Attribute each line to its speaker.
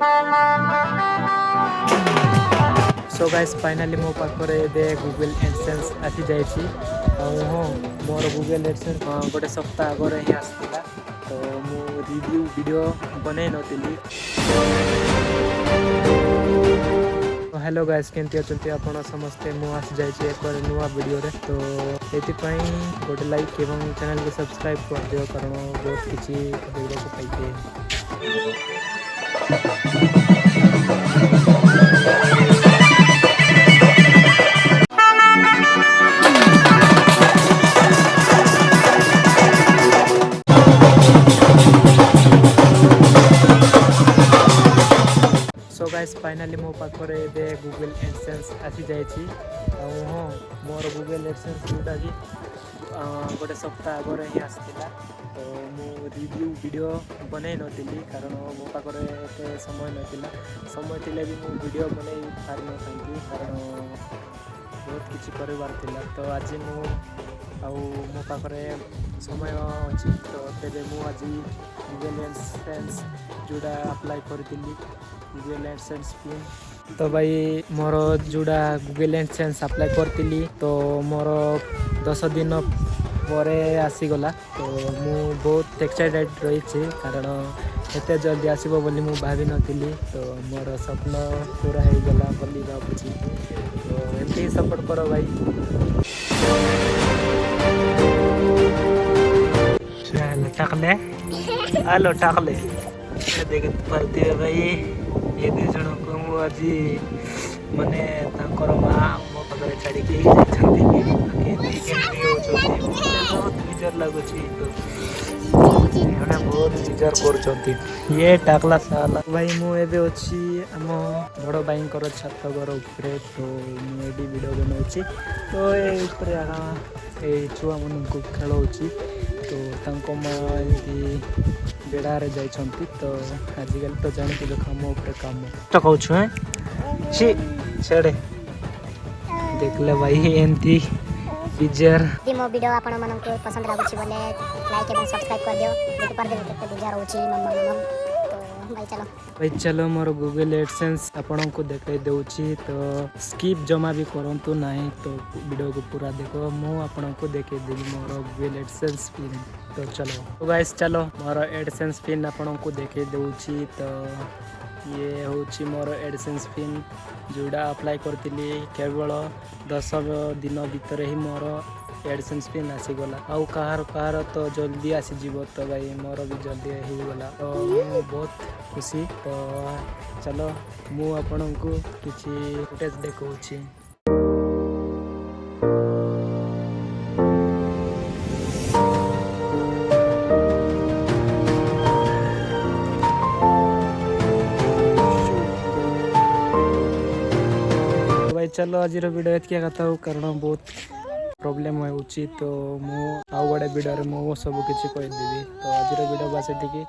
Speaker 1: So guys finally मो पाखरे एबे गूगल एडसेंस आसी जाइछि। हाँ मोर गूगल एडसेंस गोटे सप्ताह आगे ही आसला। तो मु रिव्यू वीडियो बनै नथिली। हेलो गाइस केमती अछंती आपण समस्ते मु आसी जाइछि एक नुआ वीडियो रे। तो एथिपाई गोटे लाइक एवं चैनल को सब्सक्राइब कर दियो कारण बहुत किछि देखबा को पाइते। सो गाइस फाइनली मो पाखरे एबे गूगल एडसेंस आसी जाइछि। हाँ मोर गूगल एडसेंस जोटा कि गोटे सप्ताह आगे ही आसला। तो मु रिव्यू वीडियो बनै नथिली कारण मो पाखरे एते समय नथिला। समय थिले भी मु वीडियो बनै पारि नथांती कारण बहुत किछि करबार थिला। तो आज मु मो पाखरे समय अछि। तो तेबे मु आज गूगल एडसेंस जोड़ा अप्लाई करथिली गूगल एडसेंस पिन। तो भाई मोर जोड़ा गूगल एडसेंस अप्लाई करथिली तो मोर 10 दिन परे आसीगला। तो मु बहुत एक्साइटेड रही कारण एते जल्दी आसीबो बोली मु भाभी नथिली। तो मोर स्वप्न पूरा हो गला बोली भाबुची। तो एमती सपोर्ट करो भाई। टाकले हेलो टाकले देख पारती भाई ये दुई जन को मु आज माने तांकर माँ मो पाखे छाड़ी बहुत निजर लगुच। बहुत निजर कर ये टाकला साला भाई मु एबे अछि आम बड़ भाई छात घर उपरे। तो मुझे वीडियो बनाऊँगी। तो ये छुआ मन को खेलौची। तो तांको माँ एमती बेड़ारे जाइछंती। तो आजिकल तो जानी काम उपरे काम तो कहूँ है सी छेड़े देखले भाई एमती पिजर
Speaker 2: मो वीडियो आपण मानको पसंद लागुची बोले लाइक एवं सब्सक्राइब कर दियो। देखि पर दे केते बिजार होची मम। तो भाई
Speaker 1: चलो मोर गूगल एडसेंस आपण को देखाई देउची। तो स्किप जमा भी करंतु नहीं। तो वीडियो को पूरा देखो मु आपण को देखे देबी मोर गूगल एडसेंस पिन। तो चलो तो गाइस चलो मोर एडसेंस पिन आपण को देखे देउची। तो ये होची मोर एडसेंस पिन जोड़ा अप्लाई करथिली केवल 10 दिन भीतर ही मोर एडसेंस पिन आसीगला। आउ कहार तो जल्दी आसीजिब। तो भाई मोर भी जल्दी होगला। तो मु बहुत खुशी। तो चलो मु आपण को किछि फुटेज देखौछि। भाई चलो आज वीडियो एतके कथा कारण बहुत प्रोब्लेम होउची। तो मु आउ गोटे वीडियो रे मु सब किछि कहि देबी। तो आज वीडियो बस एतिकी।